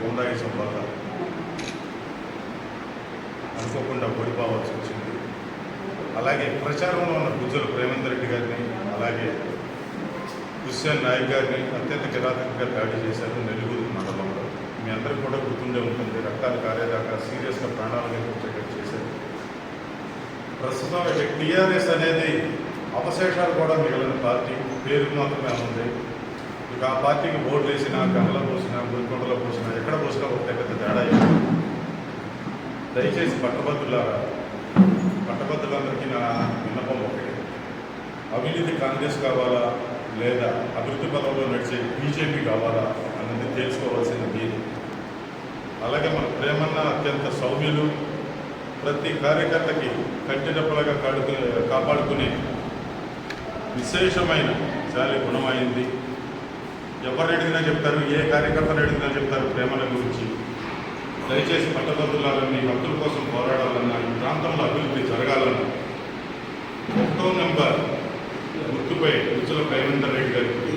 గుండాయిజం వల్ల అనుకోకుండా ఓడిపోవాల్సి వచ్చింది. అలాగే ప్రచారంలో ఉన్న గుజ్జల ప్రేమేందర్ రెడ్డి గారిని, అలాగే హుస్సేన్ నాయక్ గారిని అత్యంత కిరాతకంగా దాడి చేశారు నెల్లూరు మండలంలో. మీ అందరికీ కూడా గుర్తుండే ఉంటుంది. రక్తాలు కారేదాకా సీరియస్గా ప్రాణాలను వచ్చేటట్టు చేశారు. ప్రస్తుతం టీఆర్ఎస్ అనేది అవశేషాలు కూడా మిగిలిన పార్టీ, పేరుకు మాత్రమే ఉంది. ఇక ఆ పార్టీకి ఓట్లు వేసినా, గంగలో పోసినా, గురికొండలో పోసినా, ఎక్కడ పోసినా ఒకటే పెద్ద తేడా. దయచేసి పట్టభద్రులందరికీ నా విన్నపం ఒకటి: అవినీతి కాంగ్రెస్ కావాలా లేదా అభివృద్ధి పదంలో నడిచే బీజేపీ కావాలా అన్నది తెలుసుకోవాల్సింది మీరు. అలాగే మన ప్రేమన్న అత్యంత సౌమ్యులు, ప్రతి కార్యకర్తకి కంటిరెప్పలుగా కాపాడుకునే విశేషమైన చాలా గుణమైంది. ఎవరిని అడిగినా చెప్తారు, ఏ కార్యకర్తను అడిగినా చెప్తారు ప్రేమల గురించి. దయచేసి పట్టభద్రులని హక్కుల కోసం పోరాడాలన్నా, ఈ ప్రాంతంలో అభివృద్ధి జరగాలన్నా 1వ నెంబర్ గుర్తుపై గుజ్జల ప్రేమేందర్ రెడ్డి గారికి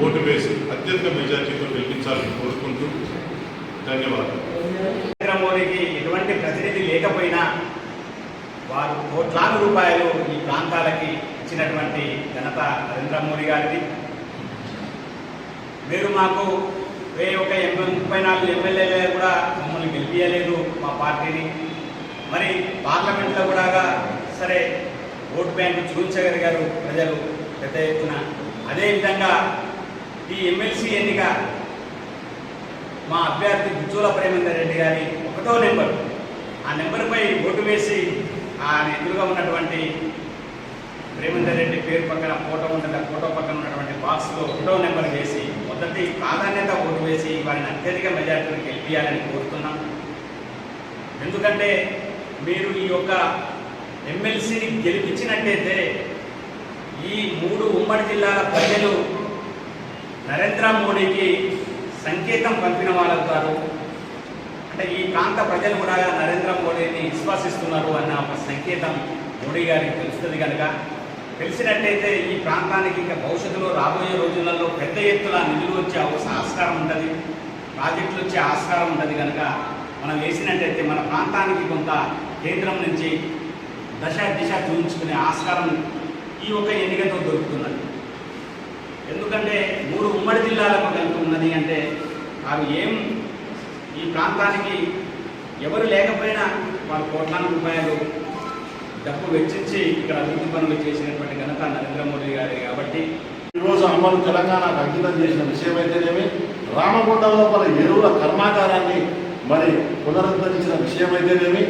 ఓటు వేసి అత్యంత మెజార్టీతో గెలిపించాలని కోరుకుంటూ ధన్యవాదాలు. నరేంద్ర మోడీకి ఎటువంటి ప్రతినిధి లేకపోయినా వారు కోట్లాది రూపాయలు ఈ ప్రాంతాలకి ఇచ్చినటువంటి ఘనత నరేంద్ర మోడీ గారిది. మీరు మాకు 34 ఎమ్మెల్యేలు కూడా మమ్మల్ని గెలిపించలేదు, మా పార్టీని. మరి పార్లమెంట్లో కూడా సరే ఓటు బ్యాంకు చూపించగలిగారు ప్రజలు పెద్ద ఎత్తున. అదేవిధంగా ఈ ఎమ్మెల్సీ ఎన్నిక మా అభ్యర్థి గుజ్జల ప్రేమేందర్ రెడ్డి గారి 1వ నెంబర్, ఆ నెంబర్పై ఓటు వేసి ఆ ఎదురుగా ఉన్నటువంటి ప్రేమేందర్ రెడ్డి పేరు పక్కన ఫోటో ఉంటుంది, ఆ ఫోటో పక్కన ఉన్నటువంటి బాక్స్లో 1వ నెంబర్ వేసి మొదటి ప్రాధాన్యత ఓటు వేసి వారిని అత్యధిక మెజార్టీని గెలిపించాలని కోరుతున్నాం. ఎందుకంటే మీరు ఈ యొక్క ఎమ్మెల్సీని గెలిపించినట్టయితే ఈ 3 ఉమ్మడి జిల్లాల ప్రజలు నరేంద్ర మోడీకి సంకేతం పంపిన వాళ్ళవుతారు. అంటే ఈ ప్రాంత ప్రజలు కూడా నరేంద్ర మోడీని విశ్వసిస్తున్నారు అన్న ఒక సంకేతం మోడీ గారికి తెలుస్తుంది. కనుక తెలిసినట్టయితే ఈ ప్రాంతానికి ఇంకా భవిష్యత్తులో రాబోయే రోజులలో పెద్ద ఎత్తున నిధులు వచ్చే ఆస్కారం ఉంటుంది, ప్రాజెక్టులు వచ్చే ఆస్కారం ఉంటుంది. కనుక మనం వేసినట్టయితే మన ప్రాంతానికి కొంత కేంద్రం నుంచి దిశ చూపించుకునే ఆస్కారం ఈ ఒక ఎన్నికతో దొరుకుతున్నది. ఎందుకంటే 3 ఉమ్మడి జిల్లాలకు కనుక ఉన్నది అంటే అవి ఈ ప్రాంతానికి ఎవరు లేకపోయినా వాళ్ళు కోట్లాది రూపాయలు డబ్బు వెచ్చించి ఇక్కడ అభివృద్ధి పనులు చేసినటువంటి ఘనత నరేంద్ర మోడీ గారి. కాబట్టి ఈరోజు అమలు తెలంగాణకు అంకితం చేసిన విషయం అయితేనేమి, రామగుండం లోపల ఎరువుల కర్మాగారాన్ని మరి పునరుద్ధరించిన విషయం అయితేనేమి,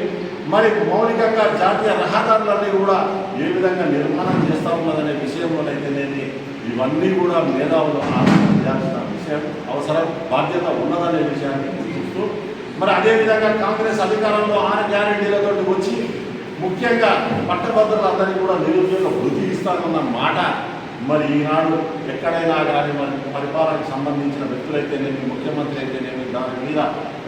మరి మౌలికంగా జాతీయ రహదారులన్నీ కూడా ఏ విధంగా నిర్మాణం చేస్తూ ఉన్నదనే విషయంలోనైతేనేమి, ఇవన్నీ కూడా మేధావులు ఆలోచన చేయాల్సిన విషయం, అవసరం, బాధ్యత ఉన్నదనే విషయాన్ని గుర్తిస్తూ మరి అదేవిధంగా కాంగ్రెస్ అధికారంలో 6 గ్యారెంటీలతో వచ్చి ముఖ్యంగా పట్టభద్రులందరికీ కూడా నిరుద్యోగ వృద్ధి ఇస్తానన్న మాట మరి ఈనాడు ఎక్కడైనా కానీ మరి పరిపాలనకు సంబంధించిన వ్యక్తులైతేనేమి, ముఖ్యమంత్రి అయితేనేమి దాని మీద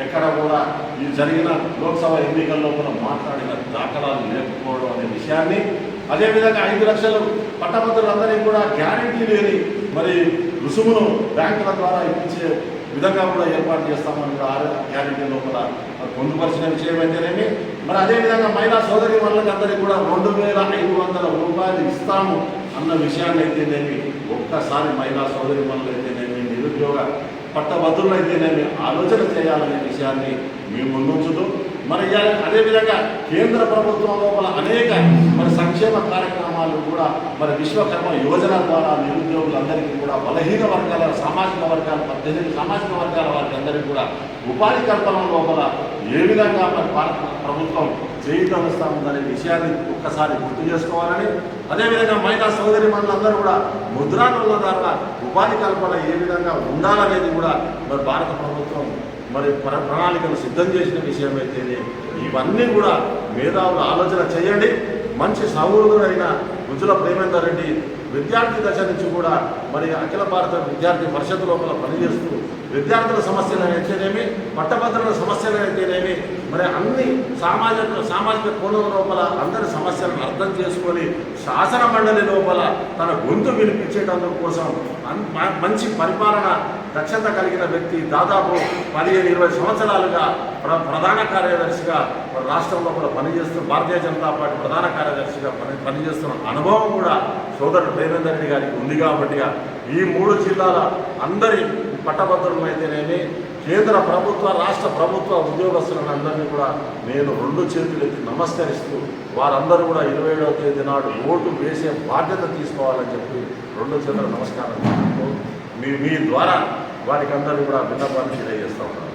ఎక్కడ కూడా ఈ జరిగిన లోక్సభ ఎన్నికల్లో కూడా మాట్లాడిన దాఖలాలు లేకపోవడం అనే విషయాన్ని, అదేవిధంగా 5 లక్షలు పట్టభద్రులందరికీ కూడా గ్యారెంటీ లేని మరి రుసుమును బ్యాంకుల ద్వారా ఇప్పించే విధంగా కూడా ఏర్పాటు చేస్తామని కూడా 6 గ్యారెంటీ లోపల పొందుపరిచిన విషయం అయితేనేమి, మరి అదేవిధంగా మహిళా సోదరి వాళ్ళకి అందరికీ కూడా 2500 రూపాయలు ఇస్తాము అన్న విషయాన్ని అయితేనేమి, ఒక్కసారి మహిళా సోదరి వాళ్ళకి అయితేనేమి, నిరుద్యోగ పట్టభద్రులు అయితేనేమి ఆలోచన చేయాలనే విషయాన్ని మేము ముందుంచుతూ మరి అదేవిధంగా కేంద్ర ప్రభుత్వం లోపల అనేక మరి సంక్షేమ కార్యక్రమాలు కూడా మరి విశ్వకర్మ యోజన ద్వారా నిరుద్యోగులందరికీ కూడా బలహీన వర్గాల సామాజిక వర్గాల 18 సామాజిక వర్గాల వారికి అందరికీ కూడా ఉపాధి కల్పన లోపల ఏ విధంగా మరి భారత ప్రభుత్వం చేయితనిస్తామనే విషయాన్ని ఒక్కసారి గుర్తు చేసుకోవాలని, అదేవిధంగా మహిళా సోదరి మనులందరూ కూడా ముద్రా లోన్ల ద్వారా ఉపాధి కల్పన ఏ విధంగా ఉండాలనేది కూడా మరి భారత ప్రభుత్వం మరి ప్రణాళికను సిద్ధం చేసిన విషయం అయితేనే ఇవన్నీ కూడా మేధావులు ఆలోచన చేయండి. మంచి సహోదరుడైన గుజ్జల ప్రేమేందర్ రెడ్డి విద్యార్థి దశ నుంచి కూడా మరి అఖిల భారత విద్యార్థి పరిషత్ లోపల పనిచేస్తూ విద్యార్థుల సమస్యలు అయితేనేమి, పట్టభద్రుల సమస్యలు అయితేనేమి, మరి అన్ని సామాజిక కోణం లోపల అందరి సమస్యలను అర్థం చేసుకొని శాసన మండలి లోపల తన గొంతు వినిపించేటందుకు కోసం మంచి పరిపాలన దక్షత కలిగిన వ్యక్తి, దాదాపు 15-20 సంవత్సరాలుగా ప్రధాన కార్యదర్శిగా రాష్ట్రంలో కూడా పనిచేస్తూ భారతీయ జనతా పార్టీ ప్రధాన కార్యదర్శిగా పనిచేస్తున్న అనుభవం కూడా సోదరుడు రేవంత్ రెడ్డి గారికి ఉంది కాబట్టి ఈ 3 జిల్లాల అందరి పట్టభద్రులైతేనేమి, కేంద్ర ప్రభుత్వ రాష్ట్ర ప్రభుత్వ ఉద్యోగస్తులను అందరినీ కూడా నేను 2 చేతులెత్తి నమస్కరిస్తూ వారందరూ కూడా 27వ తేదీ నాడు ఓటు వేసే బాధ్యత తీసుకోవాలని చెప్పి 2 చేతుల నమస్కారం మీ ద్వారా వారికి అందరూ కూడా విన్నపాన్ని తెలియజేస్తూ ఉన్నాను.